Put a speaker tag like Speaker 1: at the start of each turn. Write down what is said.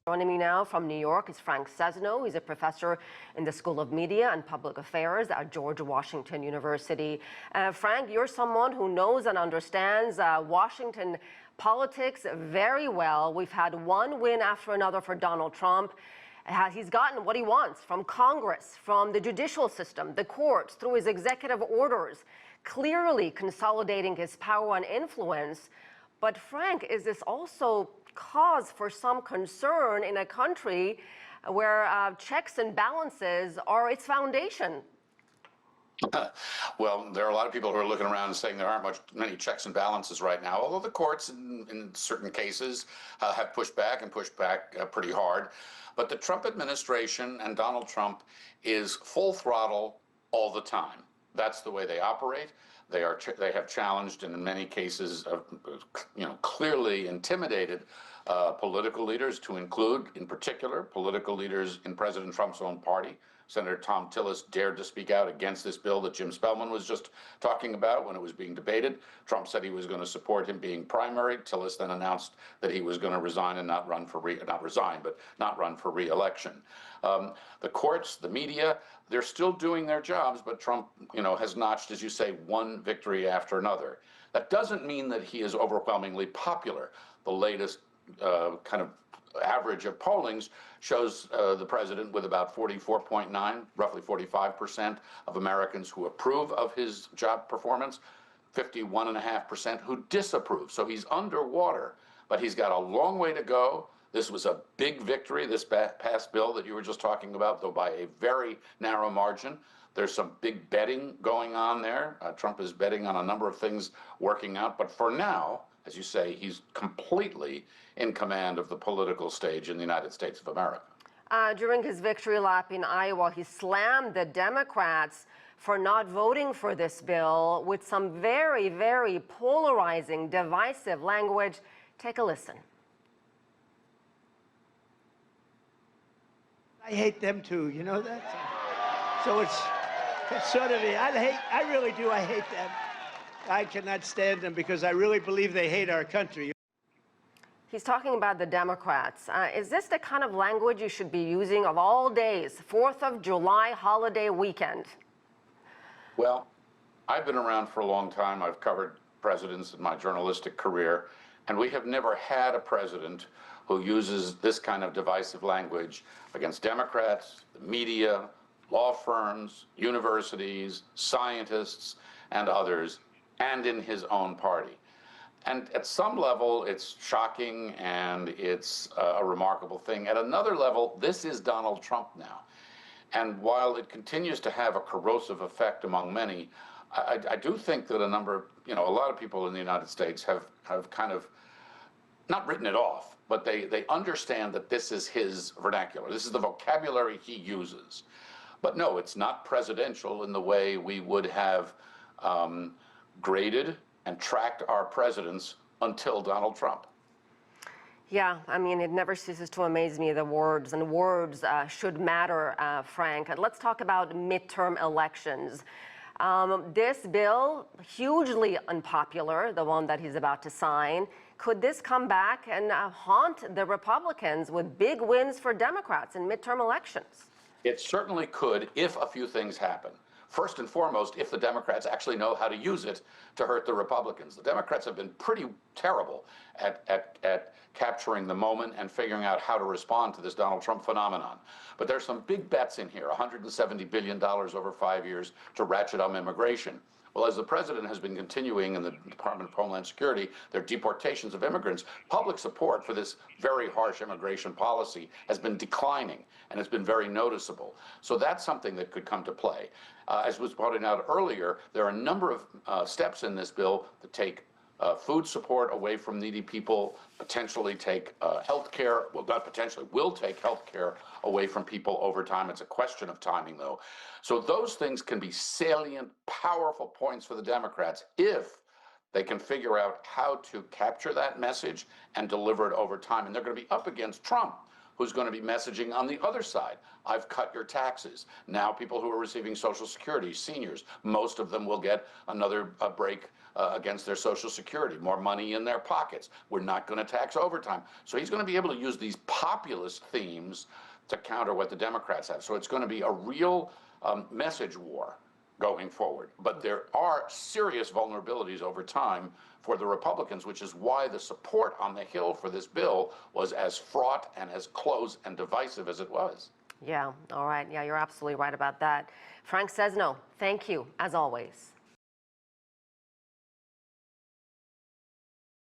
Speaker 1: Joining me now from New York is Frank Sesno. He's a professor in the School of Media and Public Affairs at George Washington University. Frank, you're someone who knows and understands Washington politics very well. We've had one win after another for Donald Trump. He's gotten what he wants from Congress, from the judicial system, the courts, through his executive orders, clearly consolidating his power and influence. But Frank, is this also cause for some concern in a country where checks and balances are its foundation?
Speaker 2: Well, there are a lot of people who are looking around and saying there aren't many checks and balances right now, although the courts in certain cases have pushed back pretty hard. But the Trump administration and Donald Trump is full throttle all the time. That's the way they operate. They have challenged and in many cases, clearly intimidated political leaders, to include, in particular, political leaders in President Trump's own party. Senator Thom Tillis dared to speak out against this bill that Jim Spellman was just talking about when it was being debated. Trump said he was going to support him being primary. Tillis then announced that he was going to resign and not run for re-election. The courts, the media, they're still doing their jobs, but Trump, has notched, as you say, one victory after another. That doesn't mean that he is overwhelmingly popular. The latest kind of average of pollings shows the president with about 44.9, roughly 45% of Americans who approve of his job performance, 51.5% who disapprove. So he's underwater, but he's got a long way to go. This was a big victory, this past bill that you were just talking about, though by a very narrow margin. There's some big betting going on there. Trump is betting on a number of things working out, but for now, as you say, he's completely in command of the political stage in the United States of America.
Speaker 1: During his victory lap in Iowa, he slammed the Democrats for not voting for this bill with some very, very polarizing, divisive language. Take a listen.
Speaker 3: I hate them too, you know that? So it's sort of, I really do, I hate them. I cannot stand them because I really believe they hate our country.
Speaker 1: He's talking about the Democrats. Is this the kind of language you should be using of all days, 4th of July holiday weekend?
Speaker 2: Well, I've been around for a long time. I've covered presidents in my journalistic career, and we have never had a president who uses this kind of divisive language against Democrats, the media, law firms, universities, scientists, and others, and in his own party. And at some level, it's shocking and it's a remarkable thing. At another level, this is Donald Trump now. And while it continues to have a corrosive effect among many, I do think that a lot of people in the United States have kind of not written it off, but they understand that this is his vernacular. This is the vocabulary he uses. But no, it's not presidential in the way we would have graded and tracked our presidents until Donald Trump.
Speaker 1: Yeah, I mean, it never ceases to amaze me, the words, and words should matter, Frank. Let's talk about midterm elections. This bill, hugely unpopular, the one that he's about to sign, could this come back and haunt the Republicans with big wins for Democrats in midterm elections?
Speaker 2: It certainly could if a few things happen. First and foremost, if the Democrats actually know how to use it to hurt the Republicans. The Democrats have been pretty terrible at capturing the moment and figuring out how to respond to this Donald Trump phenomenon. But there's some big bets in here, $170 billion over 5 years to ratchet up immigration. Well, as the president has been continuing in the Department of Homeland Security, their deportations of immigrants, public support for this very harsh immigration policy has been declining, and it's been very noticeable. So that's something that could come to play. As was pointed out earlier, there are a number of steps in this bill that take food support away from needy people, potentially take health care, well, not potentially, will take health care away from people over time. It's a question of timing, though. So those things can be salient, powerful points for the Democrats if they can figure out how to capture that message and deliver it over time. And they're going to be up against Trump, who's going to be messaging on the other side. I've cut your taxes. Now people who are receiving Social Security, seniors, most of them will get another break against their Social Security, more money in their pockets. We're not going to tax overtime. So he's going to be able to use these populist themes to counter what the Democrats have. So it's going to be a real message war going forward. But there are serious vulnerabilities over time for the Republicans, which is why the support on the Hill for this bill was as fraught and as close and divisive as it was.
Speaker 1: Yeah, all right. Yeah, you're absolutely right about that. Frank Sesno, thank you, as always.